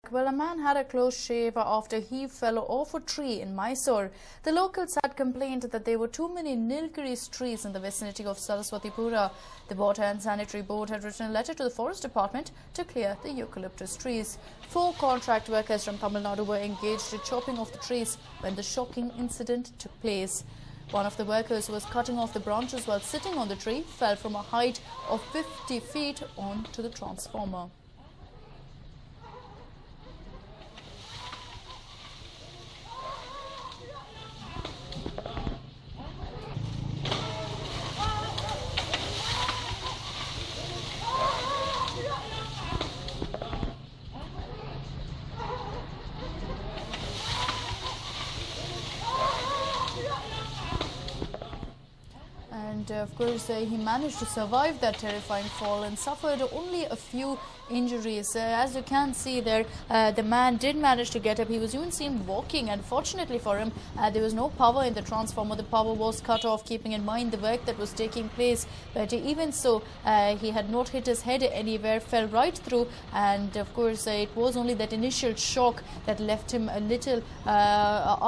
Well, a man had a close shave after he fell off a tree in Mysore. The locals had complained that there were too many Nilgiris trees in the vicinity of Saraswatipura. The Water and Sanitary Board had written a letter to the Forest Department to clear the eucalyptus trees. 4 contract workers from Tamil Nadu were engaged in chopping off the trees when the shocking incident took place. One of the workers who was cutting off the branches while sitting on the tree fell from a height of 50 feet onto the transformer. And of course, he managed to survive that terrifying fall and suffered only a few injuries. As you can see there, the man did manage to get up. He was even seen walking, and fortunately for him, there was no power in the transformer. The power was cut off, keeping in mind the work that was taking place. But even so, he had not hit his head anywhere, fell right through, and of course, it was only that initial shock that left him a little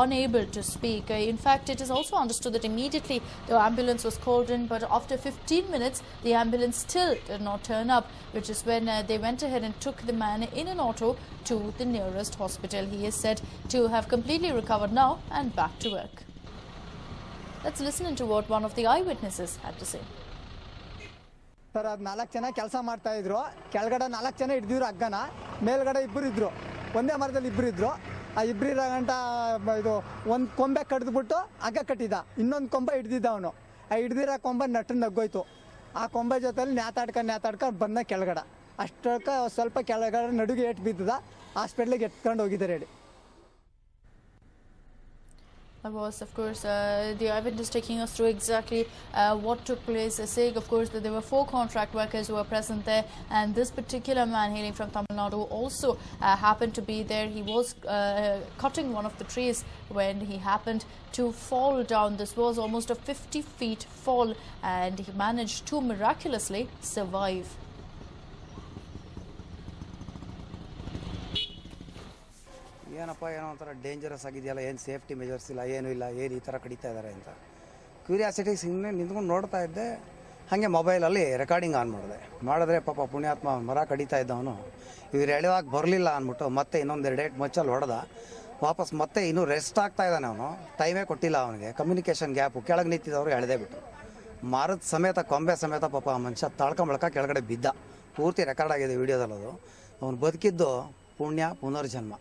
unable to speak. In fact, it is also understood that immediately the ambulance was called in, but after 15 minutes, the ambulance still did not turn up, which is when they went ahead and took the man in an auto to the nearest hospital. He is said to have completely recovered now and back to work. Let's listen to what one of the eyewitnesses had to say. Sir ಅದು 4 ಜನ ಕೆಲಸ ಮಾಡ್ತಾ ಇದ್ರು. ಕೆಳಗಡೆ 4 ಜನ ಹಿಡಿದಿದ್ರು ಹಗ್ಗನ, ಮೇಲ್ಗಡೆ ಇಬ್ಬರು ಇದ್ರು. ಒಂದೇ ಮರದಲ್ಲಿ ಇಬ್ಬರು ಇದ್ರು. ಆ ಇಬ್ಬರು ಇರಗಂಟ ಇದು ಒಂದು ಕೊಂಬೆ ಕಡಿದ್ಬಿಟ್ಟು ಹಗ್ಗ ಕಟ್ಟಿದ, ಇನ್ನೊಂದು ಕೊಂಬೆ ಹಿಡಿದಿದ್ದ ಅವನು. ಆ ಹಿಡಿದಿರೋ ಕೊಂಬೆ ನಟ್ಟು ನಗ್ಗೋಯ್ತು. ಆ ಕೊಂಬೆ ಜೊತೆಲಿ ನ್ಯಾತಾಡ್ಕೊಂಡು ಬಂದ ಕೆಳಗಡೆ. ಅಷ್ಟಕ್ಕೆ ಸ್ವಲ್ಪ ಕೆಳಗಡೆ ನಡುಗೆ ಏಟು ಬಿದ್ದದ, ಹಾಸ್ಪಿಟ್ಲಿಗೆ ಎತ್ಕೊಂಡು ಹೋಗಿದ್ದಾರೆ ಹೇಳಿ. That was, of course, the eyewitness taking us through exactly what took place. Saying, of course, that there were 4 contract workers who were present there, and this particular man hailing from Tamil Nadu also happened to be there. He was cutting one of the trees when he happened to fall down. This was almost a 50 feet fall, and he managed to miraculously survive. ಏನಪ್ಪ ಏನೋ ಒಂಥರ dangerous ಆಗಿದೆಯಲ್ಲ, ಏನು safety measures ಇಲ್ಲ, ಏನೂ ಇಲ್ಲ, ಏನು ಈ ಥರ ಕಡಿತಾ ಇದ್ದಾರೆ ಅಂತ ಕ್ಯೂರಿಯಾಸಿಟಿ ಸುಮ್ಮನೆ ನಿಂತ್ಕೊಂಡು ನೋಡ್ತಾ ಇದ್ದೆ. ಹಾಗೆ ಮೊಬೈಲಲ್ಲಿ ರೆಕಾರ್ಡಿಂಗ್ ಆನ್ ಮಾಡಿದ್ರೆ ಪಾಪ ಪುಣ್ಯಾತ್ಮ ಮರ ಕಡಿತಾ ಇದ್ದವನು ಇವ್ರು ಎಳೆವಾಗ ಬರಲಿಲ್ಲ ಅಂದ್ಬಿಟ್ಟು ಮತ್ತೆ ಇನ್ನೊಂದು 2 ಮಚ್ಚಲ್ಲಿ ಹೊಡೆದ. ವಾಪಸ್ ಮತ್ತೆ ಇನ್ನೂ ರೆಸ್ಟ್ ಆಗ್ತಾ ಇದ್ದಾನೆ ಅವನು, ಟೈಮೇ ಕೊಟ್ಟಿಲ್ಲ ಅವನಿಗೆ. ಕಮ್ಯುನಿಕೇಷನ್ ಗ್ಯಾಪು, ಕೆಳಗೆ ನಿಂತಿದ್ದವರು ಎಳೆದೇ ಬಿಟ್ಟರು. ಮರದ ಸಮೇತ ಕೊಂಬೆ ಸಮೇತ ಪಾಪ ಆ ಮನುಷ್ಯ ತಳ್ಕೊಂಬಳಕ ಕೆಳಗಡೆ ಬಿದ್ದ. ಪೂರ್ತಿ ರೆಕಾರ್ಡ್ ಆಗಿದೆ ವಿಡಿಯೋದಲ್ಲದು. ಅವನು ಬದುಕಿದ್ದು ಪುಣ್ಯ ಪುನರ್ಜನ್ಮ.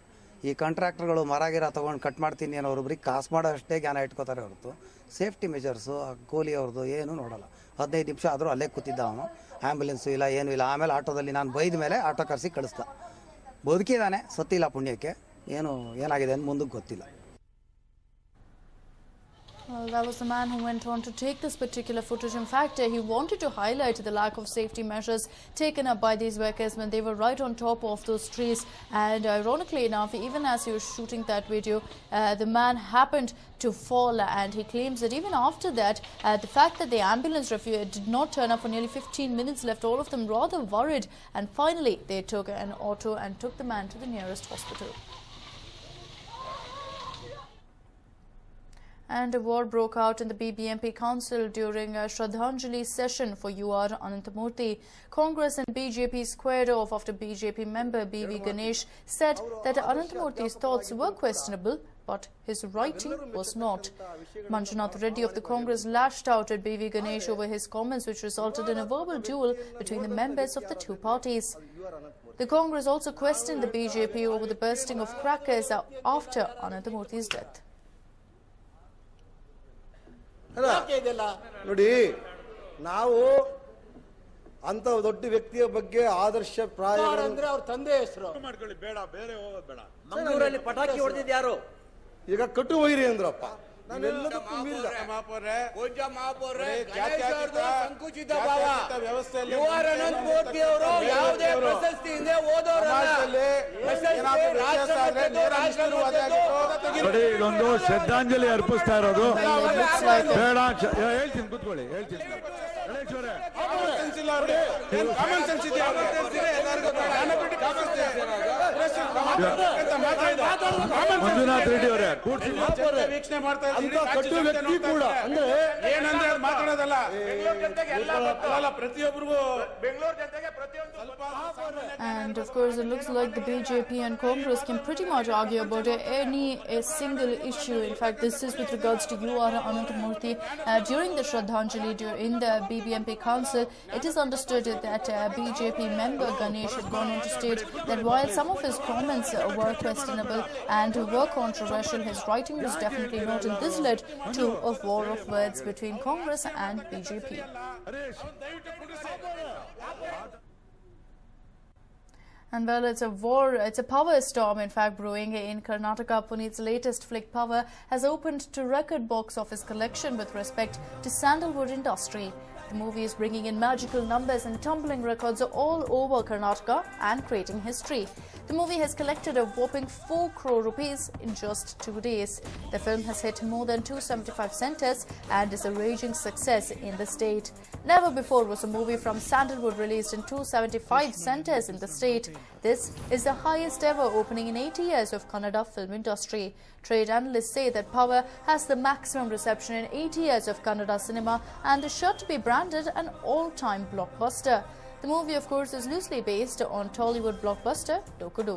ಈ ಕಾಂಟ್ರಾಕ್ಟರ್ಗಳು ಮರ ತೊಗೊಂಡು ಕಟ್ ಮಾಡ್ತೀನಿ ಅನ್ನೋರೊಬ್ರಿಗೆ ಕಾಸು ಮಾಡೋ ಅಷ್ಟೇ ಜ್ಞಾನ ಇಟ್ಕೋತಾರೆ ಹೊರತು ಸೇಫ್ಟಿ ಮೆಜರ್ಸು ಕೂಲಿ ಅವ್ರದ್ದು ಏನೂ ನೋಡೋಲ್ಲ. 15 ನಿಮಿಷ ಆದರೂ ಅಲ್ಲೇ ಕೂತಿದ್ದ ಅವನು. ಆ್ಯಂಬುಲೆನ್ಸು ಇಲ್ಲ, ಏನೂ ಇಲ್ಲ. ಆಮೇಲೆ ಆಟೋದಲ್ಲಿ ನಾನು ಬೈದ ಮೇಲೆ ಆಟೋ ಕರೆಸಿ ಕಳಿಸ್ದ. ಬದುಕಿದ್ದಾನೆ, ಸತ್ತಿಲ್ಲ ಪುಣ್ಯಕ್ಕೆ. ಏನಾಗಿದೆ ಅಂತ ಮುಂದಕ್ಕೆ ಗೊತ್ತಿಲ್ಲ. Well, that was the man who went on to take this particular footage. In fact, he wanted to highlight the lack of safety measures taken up by these workers when they were right on top of those trees. And ironically enough, even as he was shooting that video, the man happened to fall, and he claims that even after that, the fact that the ambulance did not turn up for nearly 15 minutes left all of them rather worried. And finally, they took an auto and took the man to the nearest hospital. And a war broke out in the BBMP Council during a Shraddhanjali session for UR Ananthamurthy. Congress and BJP squared off after BJP member B.V. Ganesh said that Ananthamurthy's thoughts were questionable, but his writing was not. Manjunath Reddy of the Congress lashed out at B.V. Ganesh over his comments, which resulted in a verbal duel between the members of the 2 parties. The Congress also questioned the BJP over the bursting of crackers after Ananthamurthy's death. ನೋಡಿ, ನಾವು ಅಂತ ದೊಡ್ಡ ವ್ಯಕ್ತಿಯ ಬಗ್ಗೆ ಆದರ್ಶಪ್ರಾಯ ಅಂದ್ರೆ ಅವ್ರ ತಂದೆ ಹೆಸರು ಮಾಡ್ಕೊಳ್ಳಿ, ಬೇಡ ಬೇರೆ ಹೋಗೋದು ಬೇಡ. ಮಂಗಳೂರಲ್ಲಿ ಪಟಾಕಿ ಹೊಡೆದಿದ್ದು ಯಾರು? ಈಗ ಕಟ್ಟು ವೈರಿ ಅಂದ್ರಪ್ಪ. ನಾವೆಲ್ಲದಕ್ಕೂ ಸಂಕುಚಿತ ಭಾವ ವ್ಯವಸ್ಥೆಯಲ್ಲಿ ಯಾವುದೇ ಪ್ರಶಸ್ತಿಯಿಂದ ಇದೊಂದು ಶ್ರದ್ಧಾಂಜಲಿ ಅರ್ಪಿಸ್ತಾ ಇರೋದು. ಬೇಡ ಹೇಳ್ತೀನಿ, ಕೂತ್ಕೊಳ್ಳಿ, ಹೇಳ್ತೀನಿ. ಮಂಜುನಾಥ್ ರೆಡ್ಡಿ ಅವರೇ ವೀಕ್ಷಣೆ ಮಾಡ್ತಾ ವ್ಯಕ್ತಿ ಕೂಡ ಅಂದ್ರೆ ಏನಂದ್ರೆ ಅದು ಮಾತಾಡೋದಲ್ಲ ಪ್ರತಿಯೊಬ್ಬರಿಗೂ ಬೆಂಗಳೂರು ಜನತೆಗೆ ಪ್ರತಿಯೊಂದು. And of course, it looks like the BJP and Congress can pretty much argue about any single issue. In fact, this is with regards to UR Ananthamurthy. During the Shraddhanjali in the BBMP Council, it is understood that BJP member Ganesh had gone on to state that while some of his comments were questionable and were controversial, his writing was definitely not, and this led to a war of words between Congress and BJP. And well, it's a power storm, in fact, brewing in Karnataka. Puneet's latest flick, Power, has opened to record box office collection with respect to sandalwood industry. The movie is bringing in magical numbers and tumbling records all over Karnataka and creating history. The movie has collected a whopping 4 crore rupees in just 2 days. The film has hit more than 275 centres and is a raging success in the state. Never before was a movie from Sandalwood released in 275 centres in the state. This is the highest ever opening in 80 years of Kannada film industry. Trade analysts say that Power has the maximum reception in 80 years of Kannada cinema and is sure to be branded an all-time blockbuster. The movie, of course, is loosely based on Tollywood blockbuster Dokudu.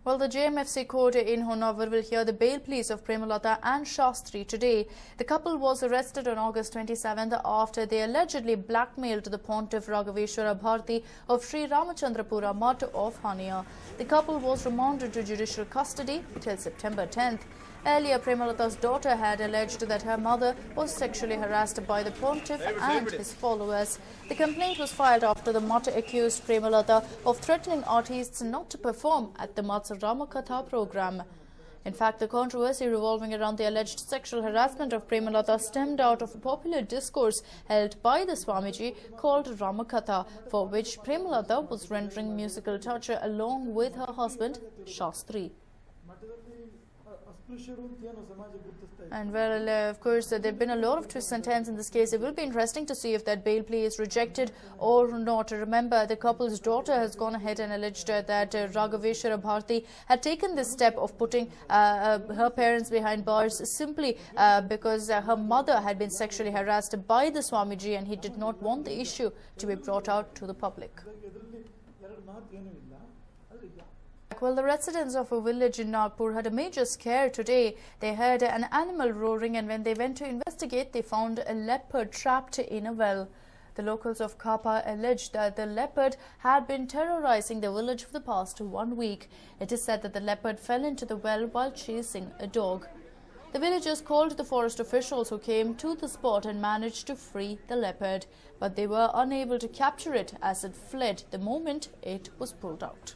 Well, the JMFC court in Honavar will hear the bail pleas of Premalata and Shastri today. The couple was arrested on August 27th after they allegedly blackmailed the Pontiff Raghaveshwara Bharti of Sri Ramachandrapura Mutt of Hania. The couple was remanded to judicial custody till September 10th. Earlier, Premalata's daughter had alleged that her mother was sexually harassed by the Pontiff and his followers. The complaint was filed after the Mutt accused Premalata of threatening artists not to perform at the Mutt's Ramakatha program. In fact, the controversy revolving around the alleged sexual harassment of Premalata stemmed out of a popular discourse held by the Swamiji called Ramakatha, for which Premalata was rendering musical torture along with her husband, Shastri. And well, of course, there have been a lot of twists and turns in this case. It will be interesting to see if that bail plea is rejected or not. Remember, the couple's daughter has gone ahead and alleged that Raghaveshwara Bharti had taken this step of putting her parents behind bars simply because her mother had been sexually harassed by the Swamiji and he did not want the issue to be brought out to the public. Well, the residents of a village in Nagpur had a major scare today. They heard an animal roaring, and when they went to investigate, they found a leopard trapped in a well. The locals of Kapa alleged that the leopard had been terrorizing the village for the past 1 week. It is said that the leopard fell into the well while chasing a dog. The villagers called the forest officials, who came to the spot and managed to free the leopard, but they were unable to capture it as it fled the moment it was pulled out.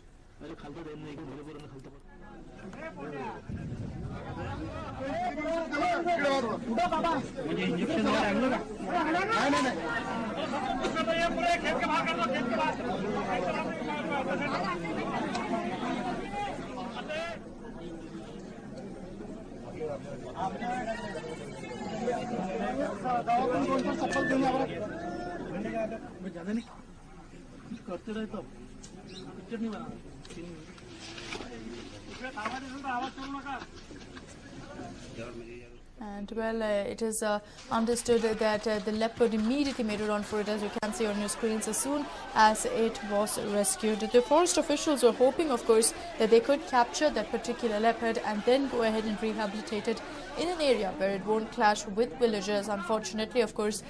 And well, it is understood that the leopard immediately made a run for it, as you can see on your screens, as soon as it was rescued. The forest officials were hoping, of course, that they could capture that particular leopard and then go ahead and rehabilitate it in an area where it won't clash with villagers. Unfortunately, of course,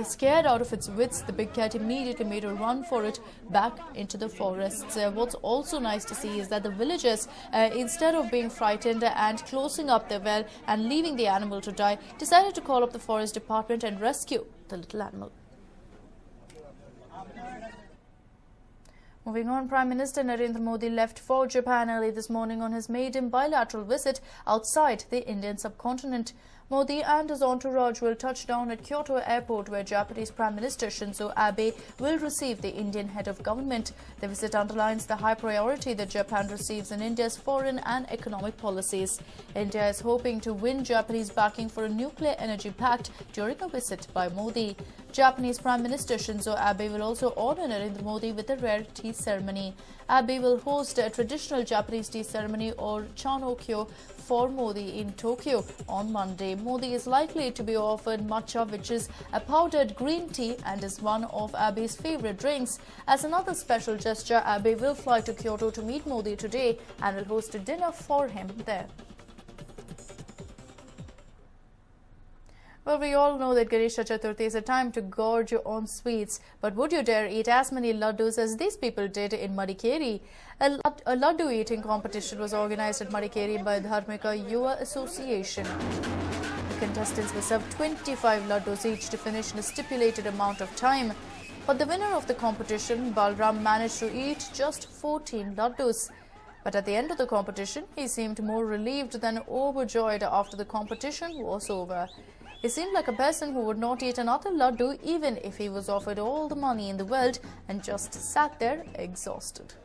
scared out of its wits, the big cat immediately made a run for it back into the forests. What's also nice to see is that the villagers, instead of being frightened and closing up their well and leaving the animal to die, decided to call up the forest department and rescue the little animal. Moving on, Prime Minister Narendra Modi left for Japan early this morning on his maiden bilateral visit outside the Indian subcontinent. Modi and his entourage will touch down at Kyoto airport, where Japanese Prime Minister Shinzo Abe will receive the Indian head of government. The visit underlines the high priority that Japan receives in India's foreign and economic policies. India is hoping to win Japanese backing for a nuclear energy pact during a visit by Modi. Japanese Prime Minister Shinzo Abe will also honour Narendra Modi with a rare tea ceremony. Abe will host a traditional Japanese tea ceremony or Chanokyo for Modi in Tokyo on Monday. Modi is likely to be offered matcha, which is a powdered green tea and is one of Abe's favourite drinks. As another special gesture, Abe will fly to Kyoto to meet Modi today and will host a dinner for him there. Well, we all know that Ganesha Chaturthi is a time to gorge on sweets, but would you dare eat as many laddus as these people did in Madikeri? A laddu eating competition was organized at Madikeri by Dharmika Yuva Association. The contestants were served 25 laddus each to finish in a stipulated amount of time. But the winner of the competition, Balram, managed to eat just 14 laddus. But at the end of the competition, he seemed more relieved than overjoyed after the competition was over. He seemed like a person who would not eat another laddu even if he was offered all the money in the world, and just sat there exhausted.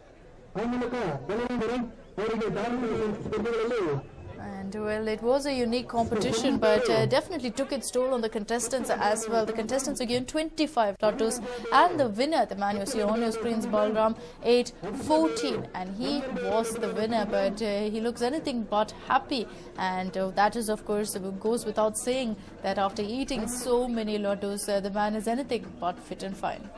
And well, it was a unique competition, but definitely took its toll on the contestants as well. The contestants were given 25 laddus, and the winner, the man you see on your screens, Balram, ate 14, and he was the winner. But he looks anything but happy, and that is, of course, goes without saying that after eating so many laddus, the man is anything but fit and fine.